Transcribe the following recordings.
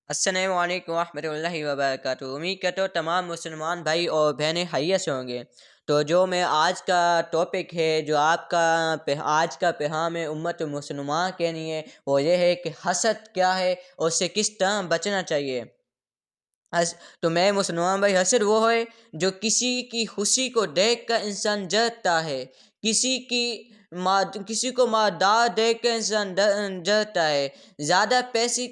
السلام علیکم ورحمۃ اللہ وبرکاتہ۔ امید کرتا ہوں تمام مسلمان بھائی اور بہنیں خیریت سے ہوں گے۔ تو جو میں آج کا ٹاپک ہے، جو آپ کا آج کا پیغام ہے امت مسلمان کے لیے، وہ یہ ہے کہ حسد کیا ہے اور اس سے کس طرح بچنا چاہیے۔ تو میں مسلمان بھائی، حسد وہ ہے جو کسی کی خوشی کو دیکھ کر انسان جلتا ہے، کسی کو مالدار دیکھ کر انسان جلتا ہے۔ زیادہ پیسے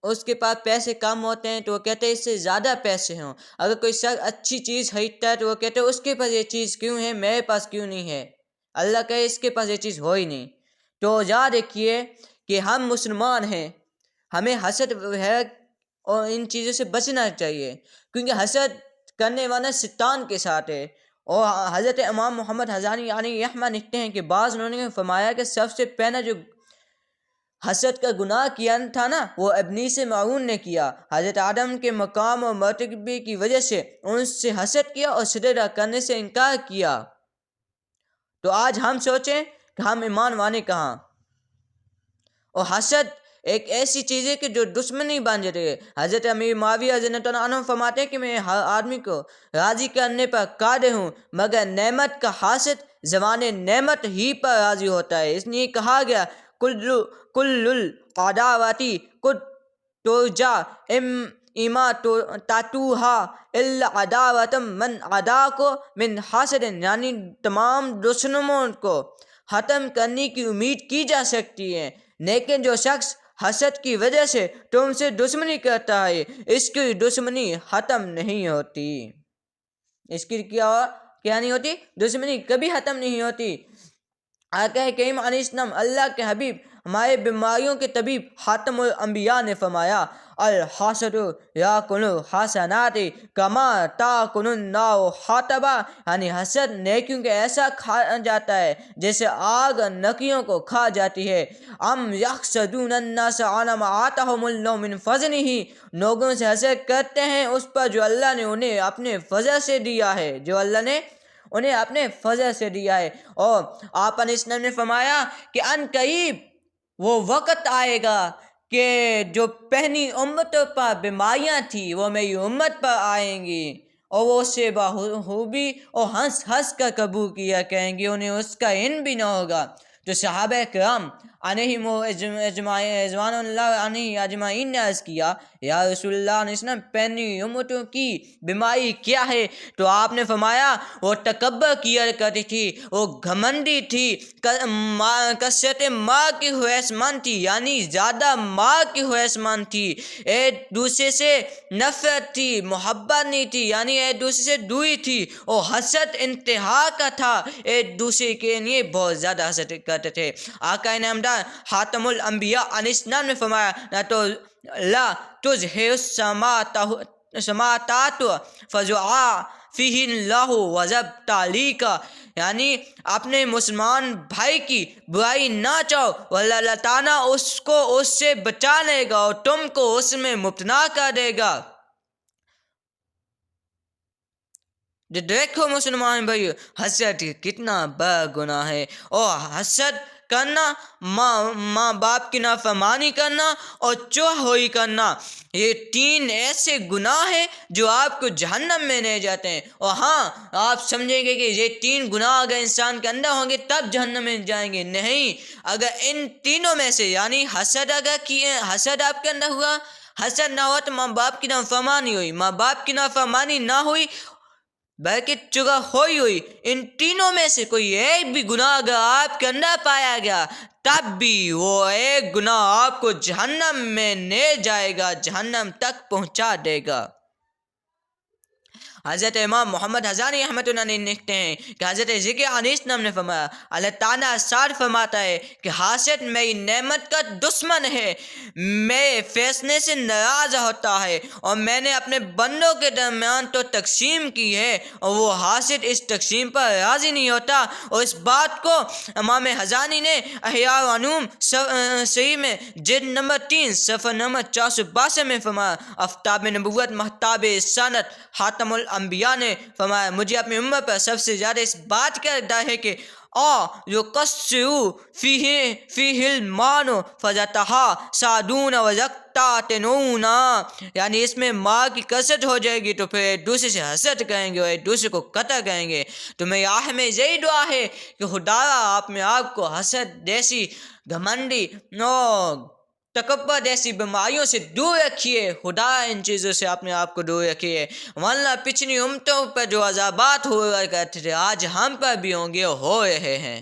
اس کے پاس پیسے کم ہوتے ہیں تو وہ کہتے ہیں اس سے زیادہ پیسے ہوں۔ اگر کوئی شخص اچھی چیز خریدتا ہے تو وہ کہتے ہیں اس کے پاس یہ چیز کیوں ہے، میرے پاس کیوں نہیں ہے۔ اللہ کہے اس کے پاس یہ چیز ہو ہی نہیں۔ تو یاد رکھیے کہ ہم مسلمان ہیں، ہمیں حسد ہے اور ان چیزوں سے بچنا چاہیے، کیونکہ حسد کرنے والا شیطان کے ساتھ ہے۔ اور حضرت امام محمد حسانی علیہ رحمہ لکھتے ہیں کہ بعض انہوں نے فرمایا کہ سب سے پہلا جو حسد کا گناہ کیا تھا نا، وہ ابلیس معون نے کیا۔ حضرت آدم کے مقام اور مرتبے کی وجہ سے ان سے حسد کیا اور سجدہ کرنے سے انکار کیا۔ تو آج ہم سوچیں کہ ہم ایمان والے کہاں۔ اور حسد ایک ایسی چیز ہے کہ جو دشمنی بن جاتی ہے۔ حضرت امیر معاویہ رضی اللہ عنہ فرماتے ہیں کہ میں ہر آدمی کو راضی کرنے پر قادر ہوں، مگر نعمت کا حاسد زوال نعمت ہی پر راضی ہوتا ہے۔ اس لیے کہا گیا کل العداواتی قد ترجا اما تاتوہا الا عداوت من عداکو من حاسد، یعنی تمام دشمنوں کو ختم کرنے کی امید کی جا سکتی ہے، لیکن جو شخص حسد کی وجہ سے تم سے دشمنی کرتا ہے، اس کی دشمنی ختم نہیں ہوتی۔ اس کی کیا نہیں ہوتی؟ دشمنی کبھی ختم نہیں ہوتی۔ آقا کریم علیہ السلام، اللہ کے حبیب، ہمارے بیماریوں کے طبیب خاتم الانبیاء نے فرمایا الحاسد یاکل الحسنات کما تاکل النار حطبا، یعنی حسد نیکیوں کے ایسا کھا جاتا ہے جیسے آگ نکیوں کو کھا جاتی ہے۔ ام یحسدون الناس علی ما آتاہم اللہ من فضلہ، لوگوں سے حسد کرتے ہیں اس پر جو اللہ نے انہیں اپنے فضل سے دیا ہے، جو اللہ نے انہیں اپنے فضل سے دیا ہے۔ اور آپ علیہ السلام نے فرمایا کہ ان قریب وہ وقت آئے گا کہ جو پہلی امتوں پر بیماریاں تھیں وہ میری امت پر آئیں گی، اور وہ اسے بخوبی اور ہنس ہنس کر قبول کیا کریں گے، انہیں اس کا علم بھی نہ ہوگا۔ تو صحابہ کرام علیہم رضوان اللہ علیہ اجمعین نے عرض کیا یا رسول اللہ علیہ وسلم، پہلی امتوں کی بیماری کیا ہے؟ تو آپ نے فرمایا وہ تکبر کیا کرتی تھی، وہ گھمنڈی تھی، کثرت مال کی خواہشمند تھی، یعنی زیادہ مال کی خواہشمند تھی، ایک دوسرے سے نفرت تھی، محبت نہیں تھی، یعنی ایک دوسرے سے دوری تھی، اور حسد انتہا کا تھا، ایک دوسرے کے لیے بہت زیادہ حسد کرتے تھے۔ آقا نامدار خاتم الانبیاء علیہ السلام نے فرمایا لا تظہر السماطات فزعا فیہ اللہ وضب تعلیق، یعنی اپنے مسلمان بھائی کی برائی نہ چاہو، واللہ اللہ تعالیٰ اس کو اس سے بچا لے گا اور تم کو اس میں مبتلا کر دے گا۔ دیکھو مسلمان بھائی، حسد کتنا بڑا گناہ ہے، اور حسد کرنا، ماں باپ کی نافرمانی کرنا اور چغلخوری کرنا، یہ تین ایسے گناہ ہیں جو آپ کو جہنم میں لے جاتے ہیں۔ اور ہاں، آپ سمجھیں گے کہ یہ تین گناہ اگر انسان کے اندر ہوں گے تب جہنم میں جائیں گے، نہیں، اگر ان تینوں میں سے یعنی حسد حسد آپ کے اندر ہوا، حسد نہ ہوا تو ماں باپ کی نافرمانی ہوئی، ماں باپ کی نافرمانی نہ ہوئی بلکہ چغلخوری ہوئی، ان تینوں میں سے کوئی ایک بھی گناہ اگر آپ کے اندر پایا گیا تب بھی وہ ایک گناہ آپ کو جہنم میں لے جائے گا، جہنم تک پہنچا دے گا۔ حضرت امام محمد حسانی رحمۃ اللہ علیہ لکھتے ہیں کہ حضرت ذکر علیہ السلام نے فرمایا اللہ تعالیٰ ارشاد فرماتا ہے کہ حاسد میری نعمت کا دشمن ہے، میرے فیصلے سے ناراض ہوتا ہے، اور میں نے اپنے بندوں کے درمیان تو تقسیم کی ہے اور وہ حاسد اس تقسیم پر راضی نہیں ہوتا۔ اور اس بات کو امام حسانی نے احیاء العلوم صحیح میں جلد نمبر 3 صفحہ نمبر 462 میں فرمایا۔ آفتاب نبوت مہتاب رسالت خاتم الانبیاء نے فرمایا مجھے اپنی امت پر سب سے زیادہ اس بات کا ڈر ہے کہ يقصروا فيه المان فجتہا سادون وزقتاتنون، یعنی اس میں ماں کی کثرت ہو جائے گی تو پھر ایک دوسرے سے حسد کریں گے اور ایک دوسرے کو قتل کریں گے۔ تو میری آخر میں یہی دعا ہے کہ خدایا آپ آپ کو حسد جیسی، گھمنڈی اور تکبر جیسی بیماریوں سے دور رکھیے۔ خدا ان چیزوں سے اپنے آپ کو دور رکھیے، ورنہ پچھلی امتوں پر جو عذابات ہوا کرتے تھے آج ہم پر بھی ہوں گے اور ہو رہے ہیں۔